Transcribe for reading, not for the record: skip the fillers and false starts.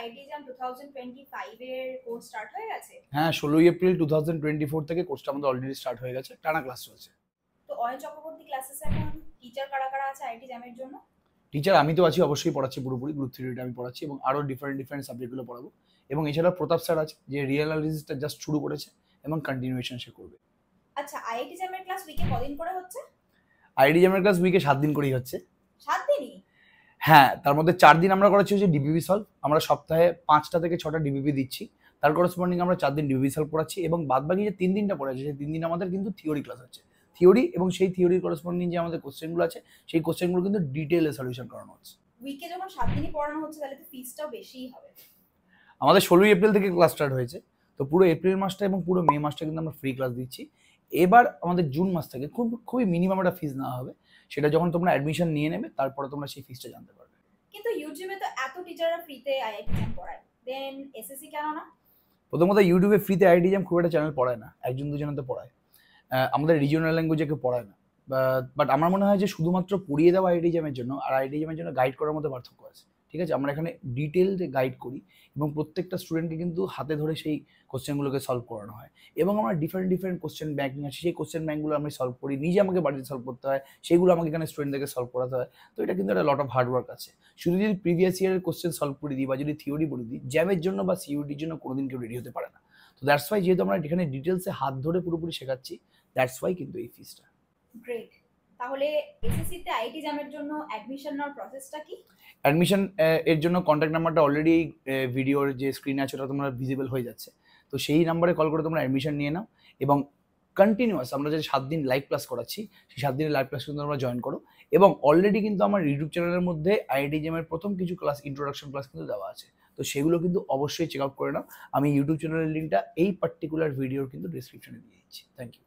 IIT জাম 2025 এর course start হয়ে গেছে? হ্যাঁ, 16 এপ্রিল 2024 থেকে কোর্সটা আমাদের অলরেডি স্টার্ট হয়ে গেছে, টানা ক্লাস চলছে। তো অয়ন চক্রবর্তী ক্লাসেসে এখন টিচার কারা কারা আছে আইআইটি জামের জন্য? টিচার আমি তো আছি, অবশ্যই পড়াচ্ছি পুরোপুরি, গ্রুপ থিওরিটা আমি পড়াচ্ছি এবং আরও ডিফারেন্ট সাবজেক্টগুলো পড়াবো। এবং এছাড়া প্রতাপ স্যার আছে, যে রিয়েল অ্যানালিসিসটা জাস্ট শুরু করেছে এবং কন্টিনিউয়েশন সে করবে। আচ্ছা, আইআইটি জামের ক্লাস উইকে কদিন করে হচ্ছে? আইআইটি জামের ক্লাস উইকে 7 দিন করেই হচ্ছে। 7 দিনই? হ্যাঁ, তার মধ্যে 4 দিন আমরা করাচ্ছি হচ্ছে ডিবিবি সলভ। আমরা সপ্তাহে 5টা থেকে 6টা ডিবিবি দিচ্ছি, তার করসপন্ডিং আমরা 4 দিন ডিবিবি সলভ পড়াচ্ছি এবং বাদবাকি যে 3 দিনটা পড়ে আছে সেই 3 দিন আমাদের কিন্তু থিওরি ক্লাস হচ্ছে। থিওরি এবং সেই থিওরির করসপন্ডিং যে আমাদের কোশ্চেনগুলো আছে সেই কোশ্চেনগুলো কিন্তু ডিটেইলে সলিউশন করানো হচ্ছে। উইকে যখন 7 দিনই পড়ানো হচ্ছে তাহলে তো ফিসটাও বেশিই হবে। আমাদের 16 এপ্রিল থেকে ক্লাস স্টার্ট হয়েছে, তো পুরো এপ্রিল মাসটা এবং পুরো মে মাসটা কিন্তু আমরা ফ্রি ক্লাস দিচ্ছি। এবার আমাদের জুন মাস থেকে খুবই মিনিমাম একটা ফিস নেওয়া হবে, সেটা যখন তোমরা অ্যাডমিশন নিয়ে নেবে তারপরে তোমরা সেই ফিসটা জানতে পারবে। কিন্তু ইউটিউবে তো এত টিচাররা ফ্রিতে আইআইটি জাম পড়ায়, দেন এসএসসি কেন না? প্রথমত ইউটিউবে ফ্রিতে আইআইটি জাম খুব একটা চ্যানেল পড়ায় না, একজন দুজনে তো পড়ায়। আমাদের রিজিওনাল ল্যাঙ্গুয়েজে কেউ পড়ায় না। বাট আমার মনে হয় যে শুধুমাত্র পড়িয়ে দেওয়া আইআইটি জামের জন্য আর আইআইটি জামের জন্য গাইড করার মধ্যে পার্থক্য আছে। ঠিক আছে, আমরা এখানে ডিটেলসে গাইড করি এবং প্রত্যেকটা স্টুডেন্টকে কিন্তু হাতে ধরে সেই কোশ্চেনগুলোকে সলভ করানো হয় এবং আমরা ডিফারেন্ট কোশ্চেন ব্যাংকিং আছে, সেই কোশ্চেন ব্যাংকগুলো আমি সলভ করি, নিজে আমাকে বাড়িতে সলভ করতে হয়, সেগুলো আমাকে এখানে স্টুডেন্টদেরকে সলভ করাতে হয়। তো এটা কিন্তু একটা লট অফ হার্ডওয়ার্ক আছে। শুধু যদি প্রিভিয়াস ইয়ারের কোশ্চেন সলভ করে দিই বা যদি থিওরি বলে দিই, জ্যামের জন্য বা সিইউটির জন্য কোনোদিন কেউ রেডি হতে পারে না। তো দ্যাটস ওয়াই যেহেতু আমরা এখানে ডিটেলসে হাত ধরে পুরোপুরি শেখাচ্ছি, দ্যাটস ওয়াই কিন্তু এই ফিসটা। গ্রেট। তাহলে এসএসসি তে আইআইটি জামের জন্য অ্যাডমিশন নেওয়ার প্রসেসটা কি? অ্যাডমিশন এর জন্য কন্ট্যাক্ট নাম্বারটা অলরেডি ভিডিওর যে স্ক্রিনে আছে ওটা তোমরা ভিজিবল হয়ে যাচ্ছে, তো সেই নাম্বারে কল করে তোমরা অ্যাডমিশন নিয়ে নাও এবং কন্টিনিউয়াস আমরা যে 7 দিন লাইভ ক্লাস করাচ্ছি সেই 7 দিনের লাইভ ক্লাস কিন্তু তোমরা জয়েন করো। এবং অলরেডি কিন্তু আমার ইউটিউব চ্যানেলের মধ্যে আইআইটি জামের প্রথম কিছু ক্লাস, ইন্ট্রোডাকশন ক্লাস কিন্তু দেওয়া আছে, তো সেগুলো কিন্তু অবশ্যই চেক আউট করে নাও। আমি ইউটিউব চ্যানেলের লিঙ্কটা এই পার্টিকুলার ভিডিওর কিন্তু ডিসক্রিপশনে দিয়ে দিচ্ছি। Thank you.